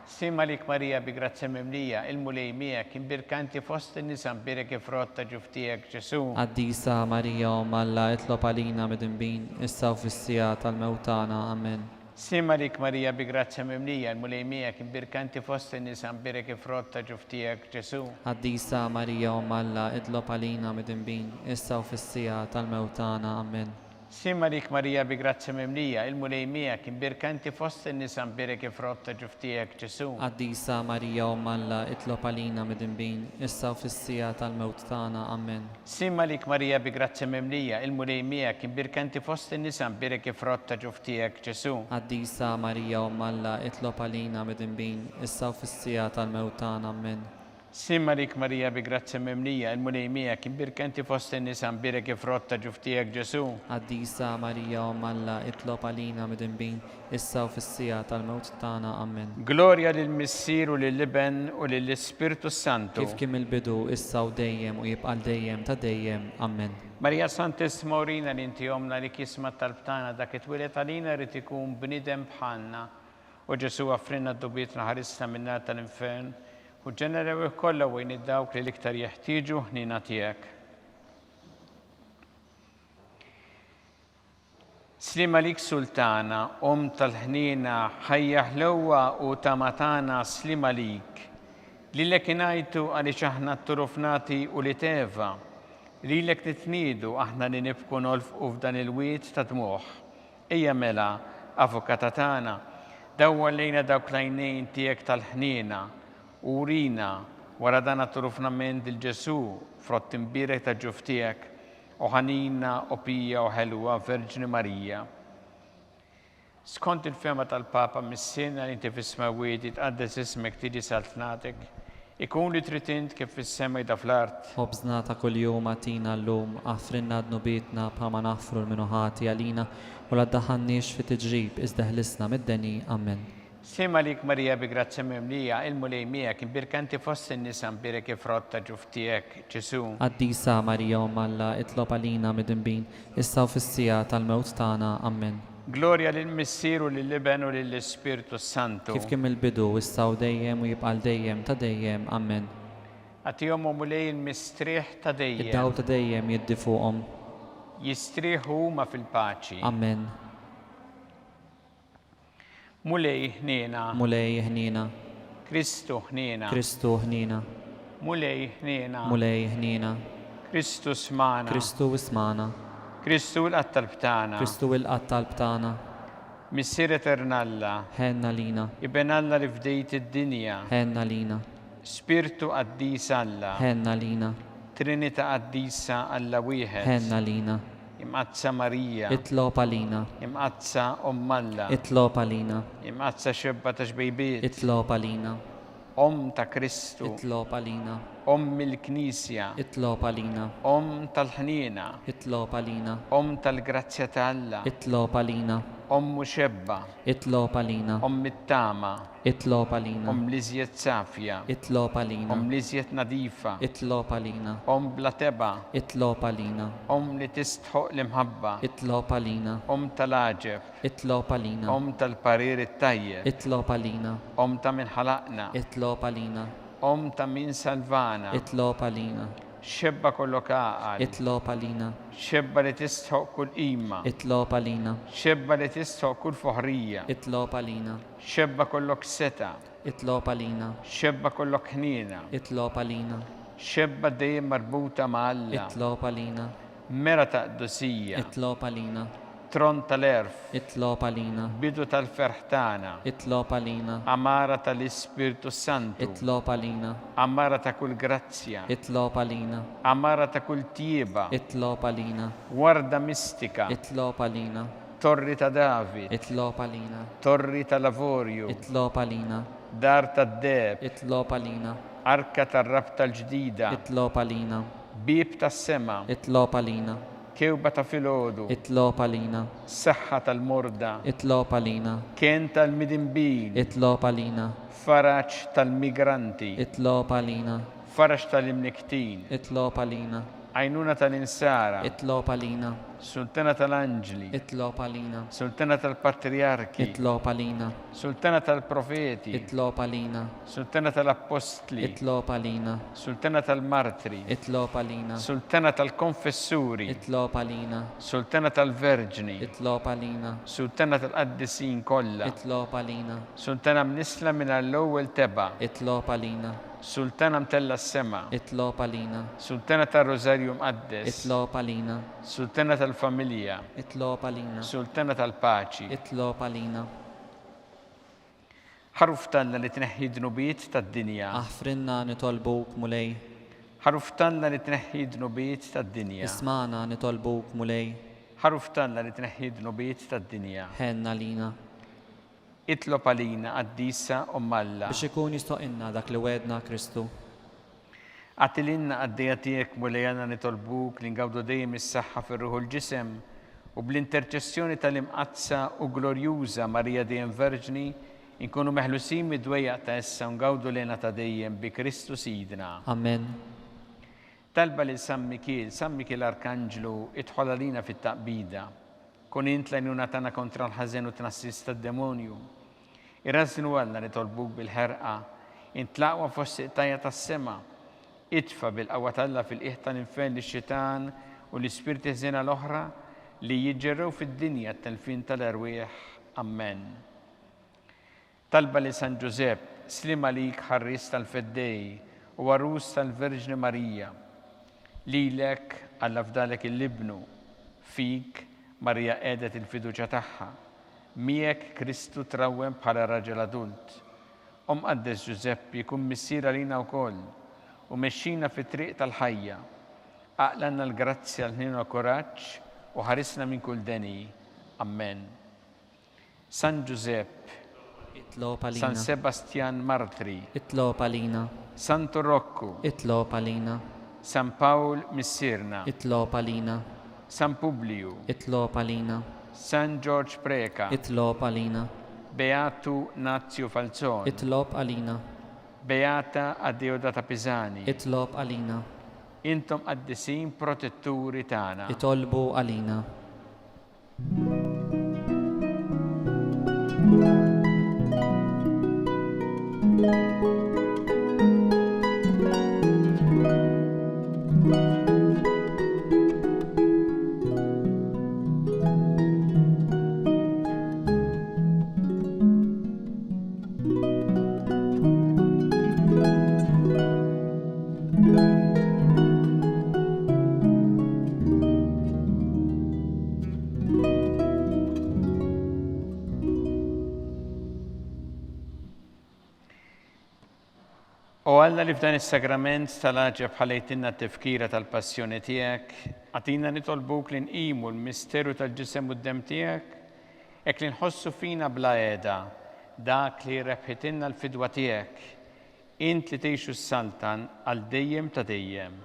Slim għalik Marija bi grazza mimlija, il-mulejmija kien birkanti fost in-nisa mbirek ifrotta ġuftijek Ġesu. Qaddisa Marija Alla itlob għalina mid-inbin issa u fis-sija tal-mewtana. Amen. Slim għalik Marija bi grazza mimlija, il-mulejmija kien birkanti fost in-nisa mbirek ifrotta ġuftijek Ġesu. Qaddisa Marija Alla itlob għalina mid-inbin issa u fis-sija tal-mewtana. Amen. Slim għalik Marija bi grazza mimlija, il-mulejmija kien birkanti fost in-nisa mbirek ifrotta ġuftijek Ġesu. Qaddisa Marija Alla itlob għalina mid-inbin issa u fis-sija tal-mewtana. Amen. Slim għalik Marija bi grazza mimlija, il-mulejmija kien birkanti fost in-nisa mbirek ifrotta ġuftijek Ġesu. Qaddisa Marija Alla itlob għalina mid-inbin issa u fis-sija tal-mewtana. Amen. Slim għalik Marija bi grazza mimlija, il-mulejmija kien birkanti fost in-nisa mbirek ifrotta ġuftijek Ġesu. Qaddisa Marija Alla itlob għalina mid-inbin issa u fis-sija tal-mewtana. Amen. Glorja lill-Missier u lill-Iben u lill-Ispirtu Santu. Kif kien il-bidu issa u dejjem u jibqa' dejjem ta' dejjem. Amen. Marija Santissima urina li inti jomna li kisma tal-btana dak it-twilet għalina rrid ikun bnidem bħalna. U Ġesu għafrinna d-dubietna ħarisna minna tal-infern u ġenerew kollha wejn id-dawk li l-iktar jeħtieġu ħnina tiegħek. Slim għalik Sultana, tal-ħnina, ħajja ħlewwa u tamatana slim għalik. Lilek ingħidu għaliex aħna t-turufnati u li teva. Lilek nitniedu aħna li nibku nolfqu f'dan il-wiet ta' dmuħ. Ejja mela, avukata tagħna, dawwa lejna dawk l-għajnejn tiegħek tal-ħnina. Urina wara dan turufnament il-Ġesu frott imbirek ta' ġuftijek u ħanina u pija u ħelwa Verġni Marija. Skont il-fema tal-Papa mis-sena li inti fis-smawiet jitqaddes ismek tiġi saltnatek, ikun li trid int kif fis-sema da fl-art. Ħobżna ta' kuljum atina llum aħfrinna dnubietna bħalma naħfru l-minuħati għalina u la ddaħħalniex fi tiġrib iżda ħlisna mid-deni. Amen. Slim għalik Marija bi grazza mimlija, il-mulejmija kien birkanti fost in-nisa mbirek ifrotta ġuftijek Ġesu. Qaddisa Marija Alla itlob għalina mid-inbin issa u fis-sija tal-mewtana. Amen. Glorja lill-Missier u lill-Iben u lill-Ispirtu Santu. Kif kien il-bidu issa u dejjem u jibqa' dejjem ta' dejjem. Amen. Għatihom mulej il-mistrieħ ta' dejjem. Id-daw ta' dejjem jiddi fuqhom. Jistrieħu huma fil-paċi. Amen. Mulej ħnina. Mulej ħnina. Kristu ħnina. Kristu ħnina. Mulej ħnina. Mulej ħnina. Kristu smana. Kristu ismana. Kristu l-qattal btana. Kristu il-qattal btana. Missier eternalla. Ħenna lina. Iben Alla li fdejt id-dinja. Ħenna lina. Spiritu qaddis Alla. Ħenna lina. Trinita qaddisa Alla wieħed. Ħenna lina. Imqazza Marija. Itlob għalina. Imqazza Alla. Itlob għalina. Imqazza xebba ta' xbejbiet. Itlob għalina. Ta' Kristu. Itlob għalina. Il-Knisja. Itlob għalina. Tal-ħnina. Itlob għalina. Tal-grazzja ta' Alla. Itlob għalina. Xebba, itlob għalina, It-Tama, itlob għalina, Liżjed Safja, itlob għalina, Liżjed Nadifa, itlob għalina, Blateba, itlob għalina, li tistħoq l-imħabba, itlob għalina, tal-Aġeb, itlob għalina, tal-Parir it-Tajjeb, itlob għalina, ta' min ħalaqna, itlob għalina, ta' min salvana, itlob għalina, xebba kollok għaqal, itlob għalina, xebba li tistħoq kull qima, itlob għalina, xebba li tistħoq kull foħrija, itlob għalina, xebba kollok seta, itlob għalina, xebba kollok ħnina, itlob għalina, xebba dejjem marbuta ma' Alla, itlob għalina, mera ta' qdusija, itlob għalina, tron tal-erf, itlob għalina, bidu tal-ferħtana, itlob għalina, amara tal-Ispirtu Santu, itlob għalina, amara ta' kull grazzja, itlob għalina, amara ta' kull tieba, itlob għalina, warda mistika, itlob għalina, torri ta' David, itlob għalina, torri ta' Lavorju, itlob għalina, dar ta' Deb, itlob għalina, arka tar-rab tal-ġdida, itlob għalina, bib tas-sema, itlob għalina, kewba ta' filgħodu, itlob għalina, saħħa tal-morda, itlob għalina, kien tal-midinbin, itlob għalina, faraġ tal-migranti, itlob għalina, faraġ tal-imniktin, itlob għalina, għajnuna tal-insara, itlob għalina, sultana tal-anġli, itlob għalina, sultana tal-patriarki, itlob għalina, sultana tal-profeti, itlob għalina, sultana tal-apostli, itlob għalina, sultana tal-martri, itlob għalina, sultana tal-konfessuri, itlob għalina, sultana tal-verġni, itlob għalina, sultana tal-qaddisin kollha, itlob għalina, sultana mnisla minn l-ewwel teba, itlob għalina, sultana mtella s-sema, itlob għalina, sultana tal-Rożarju Mqaddes, itlob għalina, sultana tal-familja, itlob għalina, sultana tal-paċi, itlob għalina, ħaruf talla li tneħħi dnubiet tad-dinja, aħfrinna nitolbuk mulej, ħaruf talla li tneħħi dnubiet tad-dinja, ismana nitolbuk mulej, ħaruf talla li tneħħi dnubiet tad-dinja, ħenna lina, itlob għalina għaddisa Alla, biex ikun jistoqinna dak li wedna Kristu. għatilinna għaddija tiegħek mulejana nitolbuk li ngawdu dejjem is-saħħa fir-ruħu l-ġisem u bl-interċessjoni tal-imqazza u glorjuża Marija dejjem Verġni inkunu meħlusin mid-dwejjaq ta' issa ngawdu lena ta' dejjem bi Kristu Sidna. Amen. Talba lil San Mikil Arkanġlu idħol għalina fit-taqbida. Kun int l-għajnuna tagħna kontra l-ħażen u tnassis tad-demonju. Irrażnu Alla nitolbuk bil-ħerqa, intlaqwa fost siqtajja tas-sema. Itfa bil-qawwa Alla fil-qiegħ tal-infern lix-xitan u l-ispirti ħżiena l-oħra li jiġġerrew fid-dinja t-telfin tal-erwieħ. Amen. Talba li San Ġusepp, slim għalik ħarris tal-feddej u għarus tal-Verġni Marija. Lilek Alla fdalek il-libnu, fik Marija qiegħdet il-fiduċja tagħha. Miegħek Kristu trawwem bħala raġel adult. Qaddes Ġuseppi jkun missier għalina wkoll u mexxina fit-triq tal-ħajja. Aqlanna l-grazzja l-ħin u kuraġġ u ħarisna minn kull deni. Amen. San Giuseppe, itlob San għalina, Sebastian Martri, itlob għalina, Santo Rocco, itlob għalina, San Paul Missirna, itlob għalina, San Publiu, itlob għalina, San George Preka, itlob għalina, Beatu Nazio Falzoni, itlob għalina, Beata Addeodata Pisani, itlob għalina, intom qaddisin protetturi tagħna. itolbu għalina. U Alla li f'dan is-sagrament tal-għaġeb ħalejtinna t-tifkira tal-passjoni tiegħek, għatina nitolbuk li nqimu l-misteru tal-ġisem u d-dem tiegħek, hekk li nħossu fina bla qiegħda dak li rebħitilna l-fidwa tiegħek, int li tgħixu s-saltan għal dejjem ta' dejjem.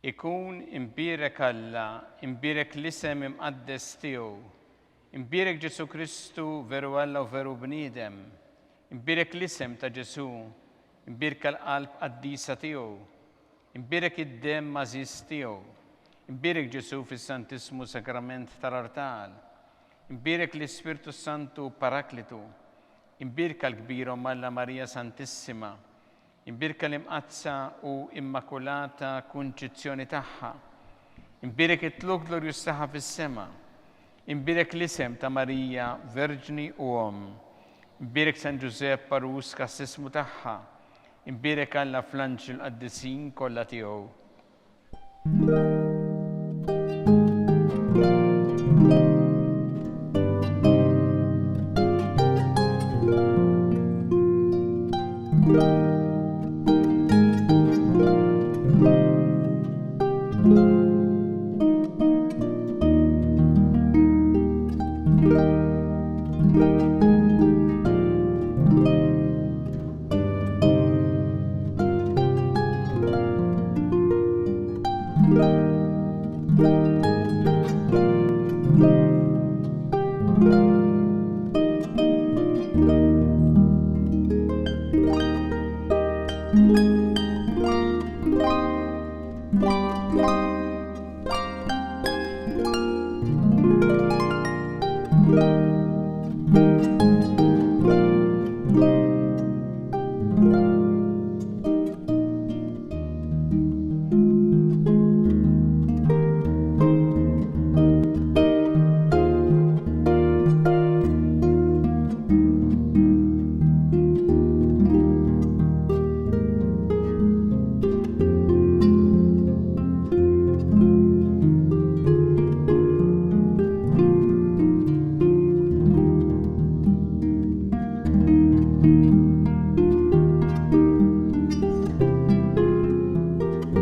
ikun imbirek Alla, imbirek l-isem imqaddes tiegħu, imbirek Ġesu Kristu veru Alla u veru bniedem, imbirek l-isem ta' Ġesu, imbirek l-qalb qaddisa tiegħu, imbirek id-dem mażiż tiegħu, imbirek Ġesu fis-Santismu Sakrament tal-Artal, imbirek l-Ispirtu Santu Paraklitu, imbirek l-kbira Alla Marija Santissima, imbirek l-imqazza u immakulata kunċizzjoni tagħha, imbirek it-tluk glorjus tagħha fis-sema, imbirek l-isem ta' Marija Verġni u imbirek San Giuseppe Parus kassismu tagħha, imbirek Alla fl-anġel qaddisin kollha tiegħu.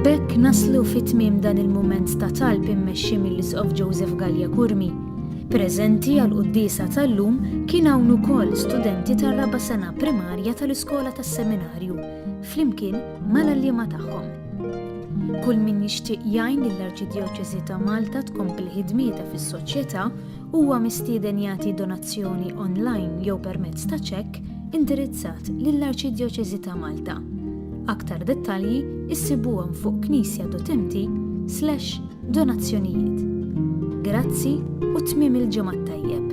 Bekk naslu fit-tmiem dan il-mument ta' talb immexxi mill-Isqof Joseph Gallia Kurmi. Preżenti għall-quddiesa tal-lum kien hawn ukoll studenti tar-raba' sena primarja tal-Iskola tas-Seminarju flimkien mal-għalliema tagħhom. Kull min jixtieq jgħin lill-Arċidjoċesi ta' Malta tkompli ħidmietha fis-soċjetà huwa mistieden jagħti donazzjoni online jew permezz ta' ċekk indirizzat lill-Arċidjoċesi ta' Malta. Aktar dettalji issibuhom fuq knisja.mt/donazzjonijiet. Grazzi u tmiem il-ġimgħa tajjeb.